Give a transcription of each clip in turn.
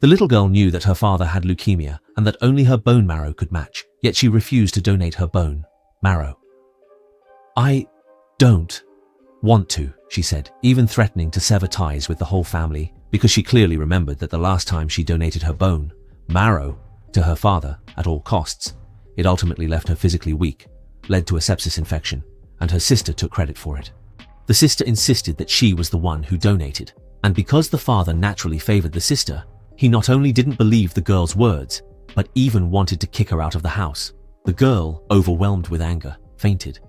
The little girl knew that her father had leukemia and that only her bone marrow could match, yet she refused to donate her bone marrow. "I don't want to," she said, even threatening to sever ties with the whole family because she clearly remembered that the last time she donated her bone marrow to her father at all costs, it ultimately left her physically weak, led to a sepsis infection, and her sister took credit for it. The sister insisted that she was the one who donated, and because the father naturally favored the sister, he not only didn't believe the girl's words, but even wanted to kick her out of the house. The girl, overwhelmed with anger, fainted.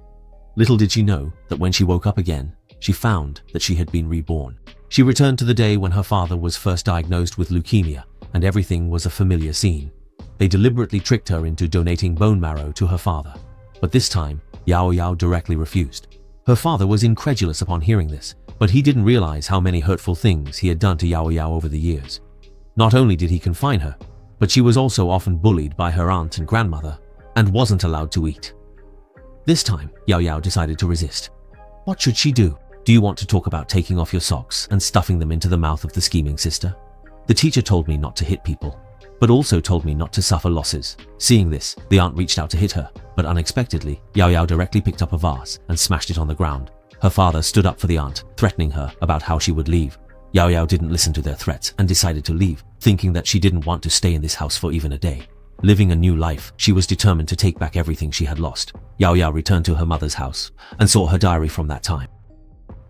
Little did she know that when she woke up again, she found that she had been reborn. She returned to the day when her father was first diagnosed with leukemia, and everything was a familiar scene. They deliberately tricked her into donating bone marrow to her father, but this time, Yao Yao directly refused. Her father was incredulous upon hearing this, but he didn't realize how many hurtful things he had done to Yao Yao over the years. Not only did he confine her, but she was also often bullied by her aunt and grandmother, and wasn't allowed to eat. This time, Yao Yao decided to resist. What should she do? Do you want to talk about taking off your socks and stuffing them into the mouth of the scheming sister? The teacher told me not to hit people, but also told me not to suffer losses. Seeing this, the aunt reached out to hit her, but unexpectedly, Yao Yao directly picked up a vase and smashed it on the ground. Her father stood up for the aunt, threatening her about how she would leave. Yao Yao didn't listen to their threats and decided to leave, thinking that she didn't want to stay in this house for even a day. Living a new life, she was determined to take back everything she had lost. Yao Yao returned to her mother's house and saw her diary from that time.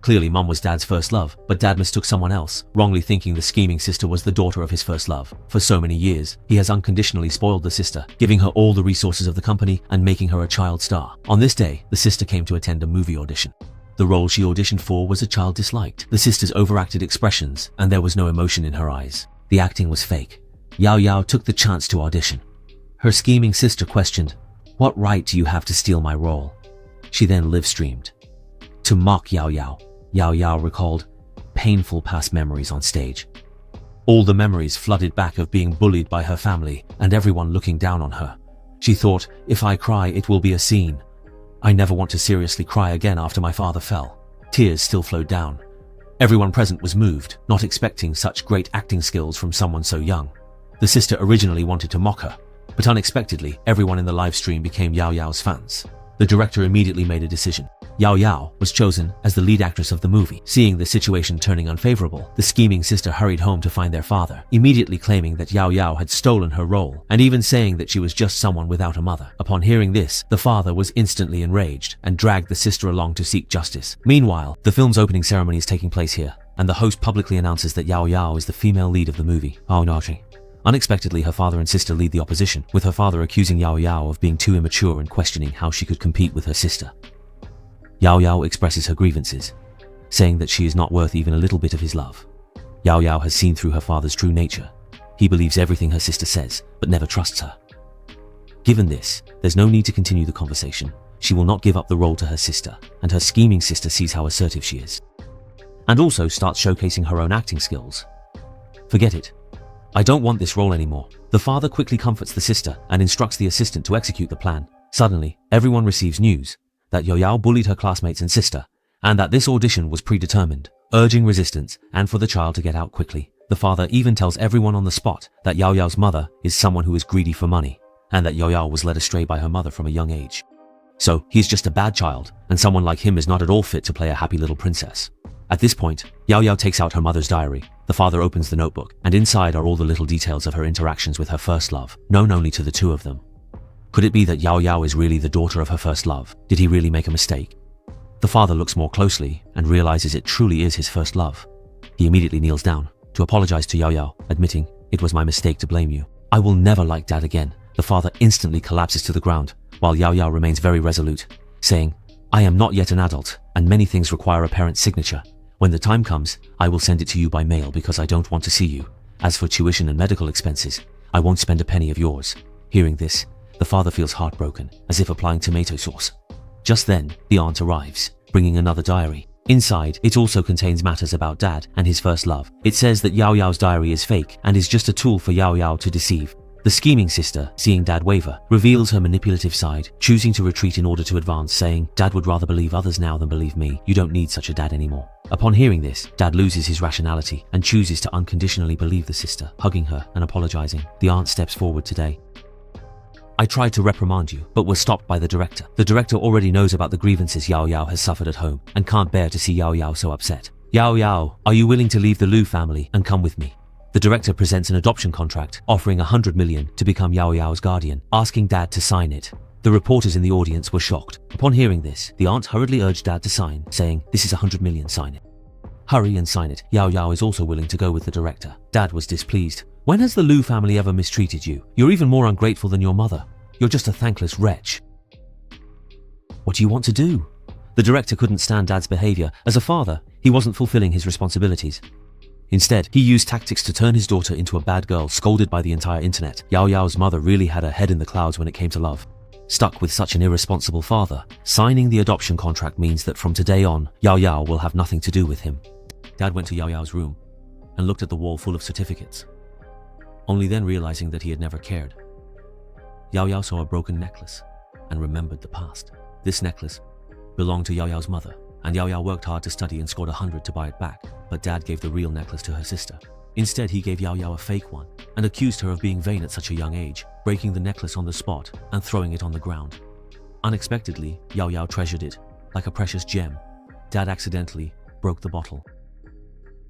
Clearly, Mom was Dad's first love, but Dad mistook someone else, wrongly thinking the scheming sister was the daughter of his first love. For so many years, he has unconditionally spoiled the sister, giving her all the resources of the company and making her a child star. On this day, the sister came to attend a movie audition. The role she auditioned for was a child disliked. The sister's overacted expressions, and there was no emotion in her eyes. The acting was fake. Yao Yao took the chance to audition. Her scheming sister questioned, "What right do you have to steal my role?" She then live-streamed. To mock Yao Yao, Yao Yao recalled painful past memories on stage. All the memories flooded back of being bullied by her family and everyone looking down on her. She thought, "If I cry, it will be a scene. I never want to seriously cry again after my father fell." Tears still flowed down. Everyone present was moved, not expecting such great acting skills from someone so young. The sister originally wanted to mock her, but unexpectedly, everyone in the live stream became Yao Yao's fans. The director immediately made a decision. Yao Yao was chosen as the lead actress of the movie. Seeing the situation turning unfavorable, the scheming sister hurried home to find their father, immediately claiming that Yao Yao had stolen her role, and even saying that she was just someone without a mother. Upon hearing this, the father was instantly enraged and dragged the sister along to seek justice. Meanwhile, the film's opening ceremony is taking place here, and the host publicly announces that Yao Yao is the female lead of the movie. Unexpectedly, her father and sister lead the opposition, with her father accusing Yao Yao of being too immature and questioning how she could compete with her sister. Yao Yao expresses her grievances, saying that she is not worth even a little bit of his love. Yao Yao has seen through her father's true nature. He believes everything her sister says, but never trusts her. Given this, there's no need to continue the conversation. She will not give up the role to her sister, and her scheming sister sees how assertive she is, and also starts showcasing her own acting skills. Forget it. I don't want this role anymore. The father quickly comforts the sister and instructs the assistant to execute the plan. Suddenly, everyone receives news that Yao Yao bullied her classmates and sister, and that this audition was predetermined, urging resistance and for the child to get out quickly. The father even tells everyone on the spot that Yao Yao's mother is someone who is greedy for money, and that Yao Yao was led astray by her mother from a young age. So, he's just a bad child, and someone like him is not at all fit to play a happy little princess. At this point, Yao Yao takes out her mother's diary. The father opens the notebook, and inside are all the little details of her interactions with her first love, known only to the two of them. Could it be that Yao Yao is really the daughter of her first love? Did he really make a mistake? The father looks more closely and realizes it truly is his first love. He immediately kneels down to apologize to Yao Yao, admitting, "It was my mistake to blame you. I will never like Dad again." The father instantly collapses to the ground, while Yao Yao remains very resolute, saying, "I am not yet an adult, and many things require a parent's signature. When the time comes, I will send it to you by mail because I don't want to see you. As for tuition and medical expenses, I won't spend a penny of yours." Hearing this, the father feels heartbroken, as if applying tomato sauce. Just then, the aunt arrives, bringing another diary. Inside, it also contains matters about Dad and his first love. It says that Yao Yao's diary is fake and is just a tool for Yao Yao to deceive. The scheming sister, seeing Dad waver, reveals her manipulative side, choosing to retreat in order to advance, saying, "Dad would rather believe others now than believe me. You don't need such a dad anymore." Upon hearing this, Dad loses his rationality and chooses to unconditionally believe the sister, hugging her and apologizing. The aunt steps forward today. "I tried to reprimand you, but was stopped by the director. The director already knows about the grievances Yao Yao has suffered at home and can't bear to see Yao Yao so upset. Yao Yao, are you willing to leave the Lu family and come with me?" The director presents an adoption contract, offering 100 million to become Yao Yao's guardian, asking Dad to sign it. The reporters in the audience were shocked. Upon hearing this, the aunt hurriedly urged Dad to sign, saying, "This is 100 million, sign it." "Hurry and sign it." Yao Yao is also willing to go with the director. Dad was displeased. "When has the Lu family ever mistreated you? You're even more ungrateful than your mother. You're just a thankless wretch. What do you want to do?" The director couldn't stand Dad's behavior. As a father, he wasn't fulfilling his responsibilities. Instead, he used tactics to turn his daughter into a bad girl, scolded by the entire internet. Yao Yao's mother really had her head in the clouds when it came to love. Stuck with such an irresponsible father, signing the adoption contract means that from today on, Yao Yao will have nothing to do with him. Dad went to Yao Yao's room and looked at the wall full of certificates, only then realizing that he had never cared. Yao Yao saw a broken necklace and remembered the past. This necklace belonged to Yao Yao's mother, and Yao Yao worked hard to study and scored 100 to buy it back, but Dad gave the real necklace to her sister. Instead, he gave Yao Yao a fake one and accused her of being vain at such a young age, breaking the necklace on the spot and throwing it on the ground. Unexpectedly, Yao Yao treasured it like a precious gem. Dad accidentally broke the bottle.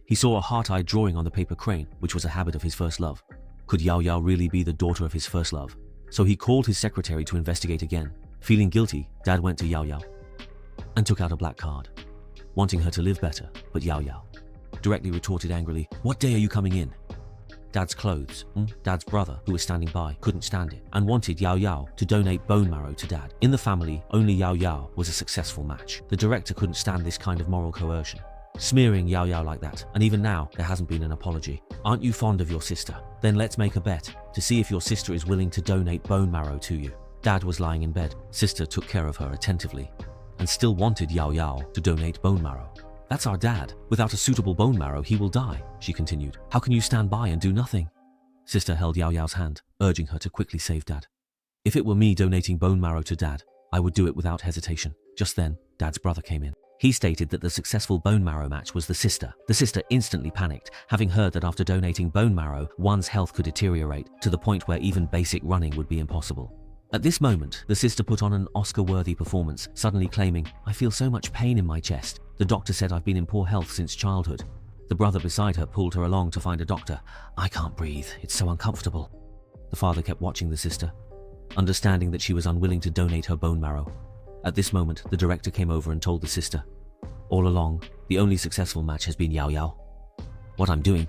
He saw a heart-eyed drawing on the paper crane, which was a habit of his first love. Could Yao Yao really be the daughter of his first love? So he called his secretary to investigate again. Feeling guilty, Dad went to Yao Yao and took out a black card, wanting her to live better, but Yao Yao directly retorted angrily, "What day are you coming in?" Dad's clothes. Dad's brother, who was standing by, couldn't stand it and wanted Yao Yao to donate bone marrow to Dad. In the family, only Yao Yao was a successful match. The director couldn't stand this kind of moral coercion, smearing Yao Yao like that, and even now, there hasn't been an apology. "Aren't you fond of your sister? Then let's make a bet to see if your sister is willing to donate bone marrow to you." Dad was lying in bed. Sister took care of her attentively and still wanted Yao Yao to donate bone marrow. "That's our dad. Without a suitable bone marrow, he will die," she continued. "How can you stand by and do nothing?" Sister held Yao Yao's hand, urging her to quickly save Dad. "If it were me donating bone marrow to Dad, I would do it without hesitation." Just then, Dad's brother came in. He stated that the successful bone marrow match was the sister. The sister instantly panicked, having heard that after donating bone marrow, one's health could deteriorate to the point where even basic running would be impossible. At this moment, the sister put on an Oscar-worthy performance, suddenly claiming, "I feel so much pain in my chest. The doctor said I've been in poor health since childhood." The brother beside her pulled her along to find a doctor. "I can't breathe. It's so uncomfortable." The father kept watching the sister, understanding that she was unwilling to donate her bone marrow. At this moment, the director came over and told the sister, "All along, the only successful match has been Yao Yao. What I'm doing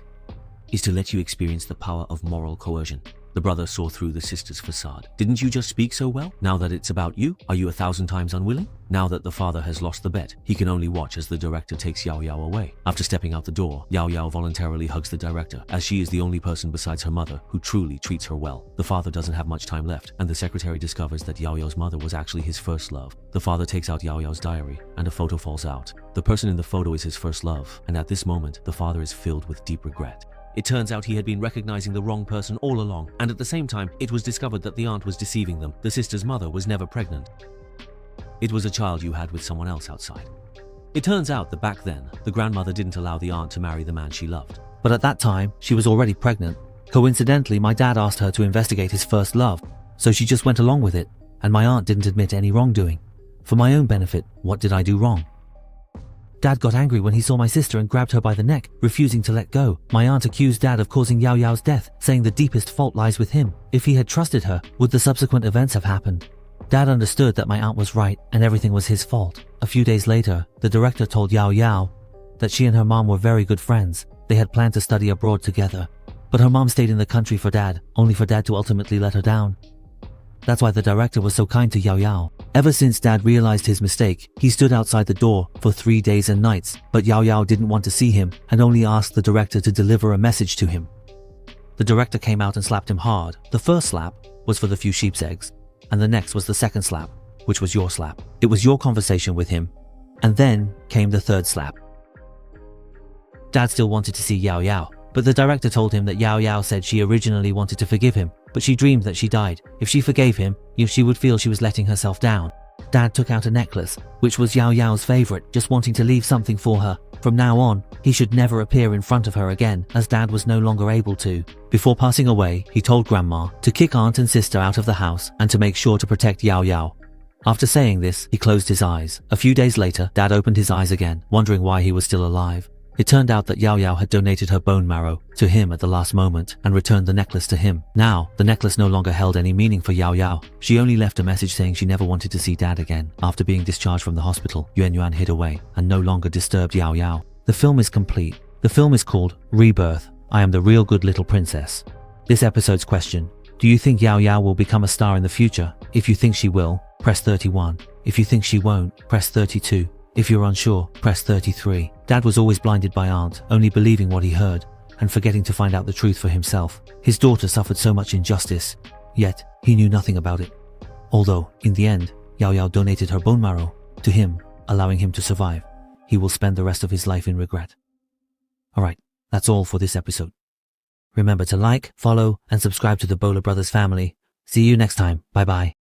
is to let you experience the power of moral coercion." The brother saw through the sister's facade. "Didn't you just speak so well? Now that it's about you, are you 1,000 times unwilling?" Now that the father has lost the bet, he can only watch as the director takes Yao Yao away. After stepping out the door, Yao Yao voluntarily hugs the director, as she is the only person besides her mother who truly treats her well. The father doesn't have much time left, and the secretary discovers that Yao Yao's mother was actually his first love. The father takes out Yao Yao's diary, and a photo falls out. The person in the photo is his first love, and at this moment, the father is filled with deep regret. It turns out he had been recognizing the wrong person all along, and at the same time, it was discovered that the aunt was deceiving them. The sister's mother was never pregnant. It was a child you had with someone else outside. It turns out that back then, the grandmother didn't allow the aunt to marry the man she loved. But at that time, she was already pregnant. Coincidentally, my dad asked her to investigate his first love, so she just went along with it, and my aunt didn't admit any wrongdoing. For my own benefit, what did I do wrong? Dad got angry when he saw my sister and grabbed her by the neck, refusing to let go. My aunt accused Dad of causing Yao Yao's death, saying the deepest fault lies with him. If he had trusted her, would the subsequent events have happened? Dad understood that my aunt was right and everything was his fault. A few days later, the director told Yao Yao that she and her mom were very good friends. They had planned to study abroad together. But her mom stayed in the country for Dad, only for Dad to ultimately let her down. That's why the director was so kind to Yao Yao. Ever since Dad realized his mistake, he stood outside the door for 3 days and nights, but Yao Yao didn't want to see him and only asked the director to deliver a message to him. The director came out and slapped him hard. The first slap was for the few sheep's eggs, and the next was the second slap, which was your slap. It was your conversation with him, and then came the third slap. Dad still wanted to see Yao Yao, but the director told him that Yao Yao said she originally wanted to forgive him, but she dreamed that she died. If she forgave him, she would feel she was letting herself down. Dad took out a necklace, which was Yao Yao's favorite, just wanting to leave something for her. From now on, he should never appear in front of her again, as Dad was no longer able to. Before passing away, he told Grandma to kick aunt and sister out of the house and to make sure to protect Yao Yao. After saying this, he closed his eyes. A few days later, Dad opened his eyes again, wondering why he was still alive. It turned out that Yao Yao had donated her bone marrow to him at the last moment and returned the necklace to him. Now, the necklace no longer held any meaning for Yao Yao. She only left a message saying she never wanted to see Dad again. After being discharged from the hospital, Yuan Yuan hid away and no longer disturbed Yao Yao. The film is complete. The film is called Rebirth. I am the real good little princess. This episode's question: do you think Yao Yao will become a star in the future? If you think she will, press 31. If you think she won't, press 32. If you're unsure, press 33. Dad was always blinded by aunt, only believing what he heard and forgetting to find out the truth for himself. His daughter suffered so much injustice, yet he knew nothing about it. Although, in the end, Yao Yao donated her bone marrow to him, allowing him to survive. He will spend the rest of his life in regret. Alright, that's all for this episode. Remember to like, follow, and subscribe to the Bowler Brothers family. See you next time. Bye bye.